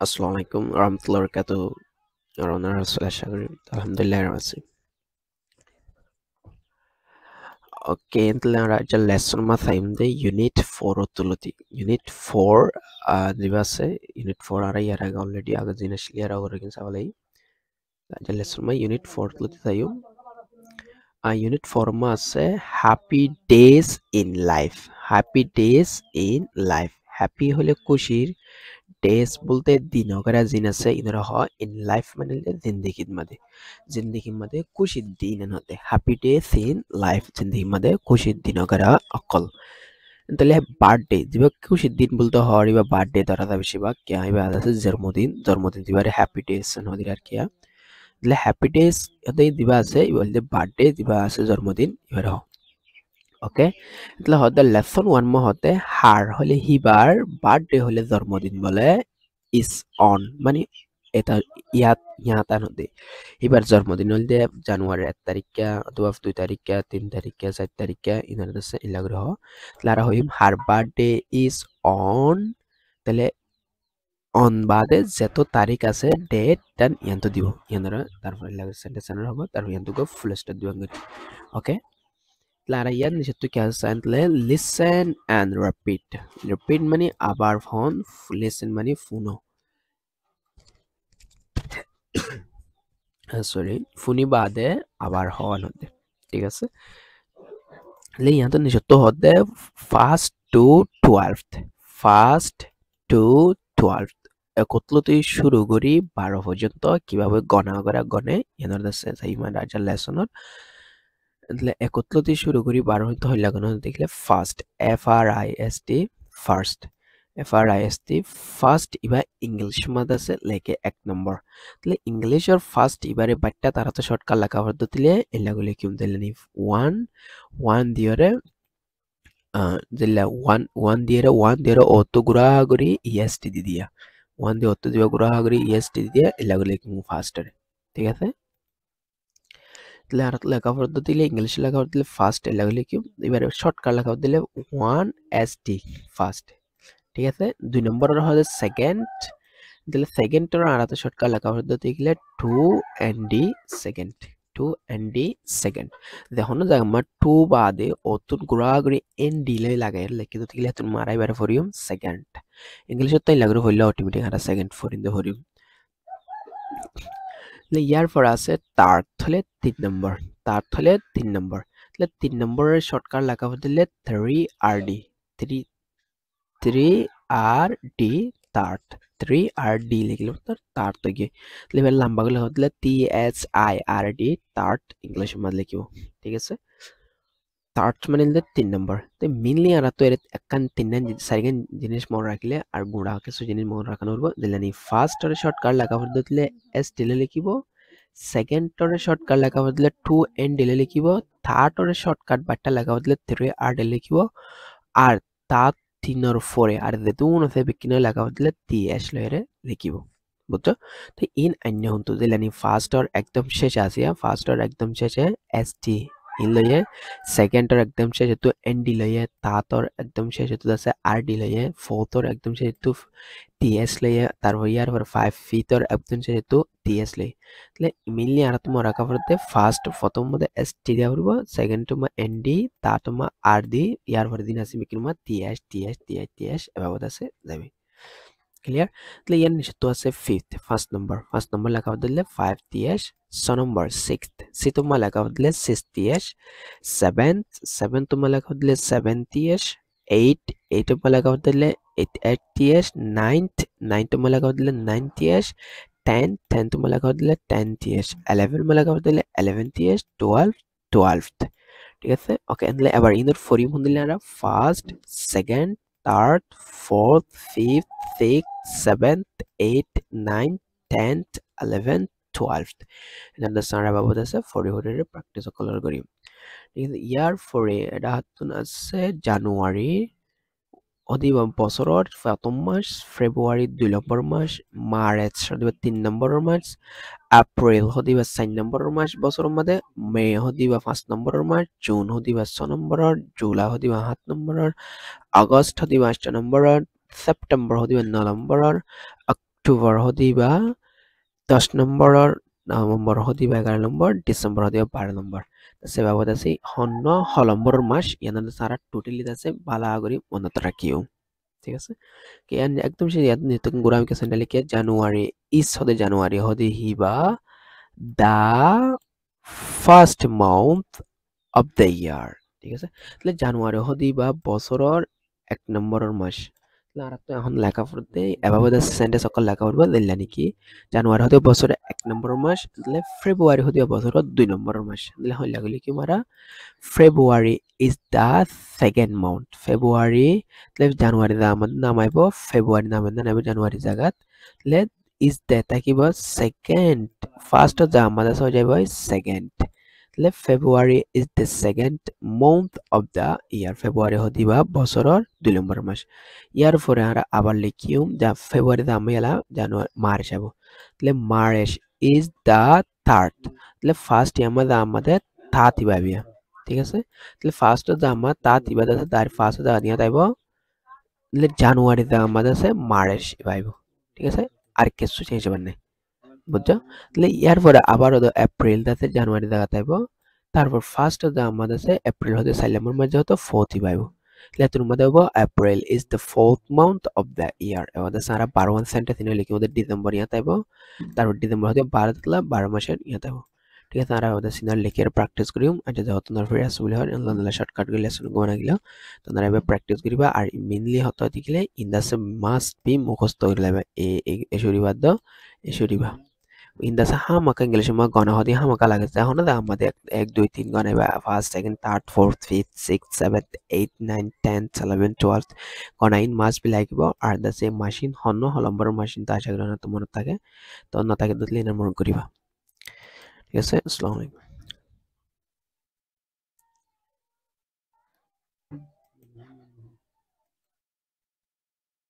আসসালামু আলাইকুম রহমতুল্লাহ বরকাতু রওনার রাসূল আশা করি আলহামদুলিল্লাহ আছে oke তাহলে আমরা একটা লেসন মা থাইম দে ইউনিট 4 তুলতি ইউনিট 4 দিবাসে ইউনিট 4 আর ইয়ার আগে অলরেডি আগে জিনিস ক্লিয়ার করে কিন্তু সাবালাই একটা লেসন মা ইউনিট 4 তুলতি তাইও ইউনিট 4 মা আছে happy days in life happy হলে খুশির ডেজ বলতে দিন वगैरह जिन আছে ইনরা হয় ইন লাইফ মানে জিন্দেগির মধ্যে খুশির দিন হতে হ্যাপি ডেজ ইন লাইফ জিন্দেগির মধ্যে খুশির দিন वगैरह অকল তাহলে বার্থডে দিবা খুশির দিন বলতে হয় বা বার্থডে ধরা যাবে বেশিরভাগ কে আইবা আছে জন্মদিন দিবারে হ্যাপি ডেজ নদীর আর কি তাহলে হ্যাপি ডেজ এতে দিবা আছে বলতে বার্থডে দিবা আছে জন্মদিন এবারে ওকে তাহলে হতে লেসন 1 মে হতে হার হলে হিবার বার্থডে হলে জন্মদিন বলে ইজ অন মানে এটা ইয়াতা নদী এবার জন্মদিন হলে জানুয়ারির 1 তারিখে অথবা 2 তারিখে 3 তারিখে 4 তারিখে ইনার দেশে ইলাগ্রহ তাহলে হইম হার বার্থডে ইজ অন তাহলে অন বাদে যত তারিখ আছে ডেট দেন ইয়ান্ত দিব ইয়ানরা তারপর ইলাগ্রহ সেন্টেন্স হবে তারপর ইয়ান্তকে ফুল স্টপ দিব okay Larayan disitu kiasan listen and repeat. Repeat মানে আবার ফোন, listen মানে শুনো। সরি শুনি বাদে আবার হওয়ান হতে ঠিক আছে ইয়াতে নিষিদ্ধ হতে ফার্স্ট টু 12 একত্রতে শুরু করি 12 পর্যন্ত কিভাবে গণা করা গণে ইয়ানোর দেশে সাইমান রাজার লেসনত একত্রতে শুরু করি 12 হইতে হইলা গণ দেখলে ফার্স্ট FRIST ফার্স্ট ইবা ইংলিশ মাঝে আছে লেকে 1 নম্বর তাহলে ইংলিশের ফার্স্ট ইবারে বাট্টা তারা তো শর্টকাট লেখা পদ্ধতি দিলে এলাগুলো কি দিলে নি 1 দিয়রে দিলে 1 দিয়রে অত গুড়া করি EST দি দিয়া 1 দিয়ে অত দিবা গুড়া করি EST দি দিয়া এলাগুলো কি ফার্স্টরে ঠিক আছে তাহলে আর লেখা পদ্ধতি দিলে ইংলিশ লেখা দিলে ফার্স্ট এলাগুলো কি এবারে শর্টকাট লেখা দিলে 1ST ফার্স্ট ঠিক আছে 2 নম্বরের হচ্ছে সেকেন্ড দিলে সেকেন্ডের আরাতে শর্টকাট লেখা পদ্ধতি গেলে 2ND সেকেন্ড দেখুন যে আমার 2 বাদে অতুন গুড়াগুড়ি ND লই লাগাই লেখি তো গেলে তুমি মারাই বারে ফরিম সেকেন্ড ইংলিশত তাই লাগরে হইলে অটোমেটিক হারা সেকেন্ড ফরিন্দে হরিম ইয়ার পর আছে তার্থ হলে 3 নম্বর তাহলে 3 নম্বরের শর্টকাট লেখা দিলে 3RD 3RD তার্ট 3RD লিখলে তার্ট তো গিয়ে এবার লম্বা গুলো হলে THIRD তার্ট ইংলিশ মধ্যে লিখিব ঠিক আছে তার্ট মানে 3 নম্বর তো মেইনলি আর তো এর একখান 4 জিনিস মনে রাখলে আর গুড়া কিছু জিনিস মনে রাখানো হবো দিলে নি ফার্স্ট এর শর্টকাট লেখা দিলে S দিলে লিখিব সেকেন্ড এর শর্টকাট লেখা দিলে 2N দিলে লিখিব থার্ড এর শর্টকাট বাট্টা লেখা দিলে 3RD লিখিব আর তাত 3 ফরে আর যেতুন আছে বিকিনে লেখা দিলে TS লয়রে লিখিব বুঝছো তো ইন অন্য হন্তু দিলে নি ফার্স্ট এর একদম শেষে আসিয়া ফার্স্ট এর একদম শেষে ST ইন লয়ে সেকেন্ড এর একদম শেষে তো ND লয়ে তাতর একদম শেষে তো আছে RD লয়ে ফোর্থ এর একদম শেষে তো TS লয়ে তারপর ইয়ার পর 5 ফিফথ এর একদম শেষে তো TS লয়ে তাহলে মেইনলি আর তোমার রাখা পড়তে ফার্স্ট প্রথম মধ্যে ST দিয়া পড়ব সেকেন্ড তোমার ND তা তোমার RD ইয়ার পর দিন আছে বিকিন মা TS এভাবে আছে যাবে ক্লিয়ার তাহলে ইয়ার নিচে তো আছে ফিফথ ফার্স্ট নাম্বার লেখা দিলে 5TS 6 নম্বর সিক্সথ তোমার লেখা দিলে 6TS সেভেন্থ তোমার লেখা দিলে 7TS 8 তোমার লেখা দিলে 8TS 9 তোমার লেখা দিলে 9TS 10 তোমার লেখা দিলে 10TS 11 তোমার লেখা দিলে 11TS 12 ঠিক আছে ওকে তাহলে এবার ইনর ফরিম দিলে আমরা first second third fourth fifth sixth, 7th, 8th, 9th, 10th, 11th, 12th. And understand about this for the practice of color করি ঠিক আছে ইয়ার পরে এটা হাতুন আছে জানুয়ারি অদিবা বছৰৰ প্রথম মাস ফেব্রুয়ারি 2 নম্বর মাস মার্চ হদিবা 3 নম্বরের মাস এপ্রিল হদিবা 4 নম্বরের মাস বছরের মধ্যে মে হদিবা 5 নম্বরের মাস জুন হদিবা 6 নম্বরের জুলাই হদিবা 7 নম্বরের আগস্ট হদিবা 8 নম্বরের সেপ্টেম্বর হদিবা 9 নম্বরের অক্টোবৰ হদিবা 10 নম্বৰৰ নৱেম্বৰ হদিবা 11 নম্বর ডিসেম্বর হদিবা 12 নম্বর তাছে বাবদ আছে হন্ন হলম্বর মাস ইয়ানা সারা টোটালি আছে বালা করি মনত রাখিও ঠিক আছে কিয়ান একদম সে ইয়াদ নিতক গুরাম কে সেন্ডালি কে জানুয়ারি ইস হদে জানুয়ারি হদে হিবা the first month of the year ঠিক আছে তাহলে জানুয়ারি হদিবা বছৰৰ 1 নম্বৰৰ মাস তাহলে আর তো এখন লেখা পড়তে এভাবে সেন্টেন্স সকল লেখা পড়বো দিলা নাকি জানুয়ারি হতে বছরের 1 নম্বরের মাস তাহলে ফেব্রুয়ারি হতে বছরের 2 নম্বরের মাস তাহলে হইলা গলি কি মারা February is the second month February তাহলে জানুয়ারি দা আমাদের নাম আইব ফেব্রুয়ারি নাম নাইব জানুয়ারি জায়গাত তাহলে ইজ দা থাকিব সেকেন্ড ফার্স্ট যা আমাদের হয়ে যাইব সেকেন্ড তাহলে February is the second month of the year February হদিবা বছরের 2 নম্বর মাস ইয়ার পরে আমরা আবার লিখিম যা ফেব্রুয়ারিতে আমি এলা জানুয়ারি মার্চ যাব তাহলে মার্চ ইজ দ্য থার্ড তাহলে ফার্স্ট আমাদের তা তিবাবিয়া ঠিক আছে তাহলে ফার্স্ট যা আমার তা তিবা আছে তার ফার্স্ট যা নিয়ে তাইব তাহলে জানুয়ারিতে আমাদের আছে মার্চ পাইব ঠিক আছে আর কিছু চেঞ্জ হবার নাই বুঝছো তাহলে ইয়ার পরে আবার এপ্রিল তাতে জানুয়ারি দেখা তাইব তারপর ফার্স্ট যা আমাদের আছে এপ্রিল হতে সাইলামের মাঝে হতো ফোর্থই পাইব তাহলে তোর মধ্যে হবো April is the fourth month of the ইয়ার আমাদের সারা 12 সেন্টে তিনি লিখি আমাদের ডিসেম্বর ইয়া তাইব তারপর ডিসেম্বর হতে 12 তালা 12 মাসের ইয়া তাইব ঠিক আছে আর আমাদের সিনার লিখে প্র্যাকটিস করিম আর যদি তোমার ফিরে আসবে বলে হয় অনলাইন শর্টকাট গুলো লেসন গোনা গিলা তোমরা এবার প্র্যাকটিস করিবা আর মেইনলি হতো দেখিলে ইন্দাসে মাস্ট বি মুখস্থ করে লইবা এ শরীবাদ এ শরীবা ইন্দাসে হামাকা ইংলিশ মা গনা হদি হামাকা লাগে এখন না আমাদের 1 2 3 গনাইবা first second third fourth fifth six seventh 8 9 10 11 12 গনাইন মাস বি লাগিব আর দা সেম মেশিন হন্ন হলম্বর মেশিন তা আশা করি না তোমার থাকে তো না থাকে দিলে মনে করিবা ঠিক আছে আসসালামু আলাইকুম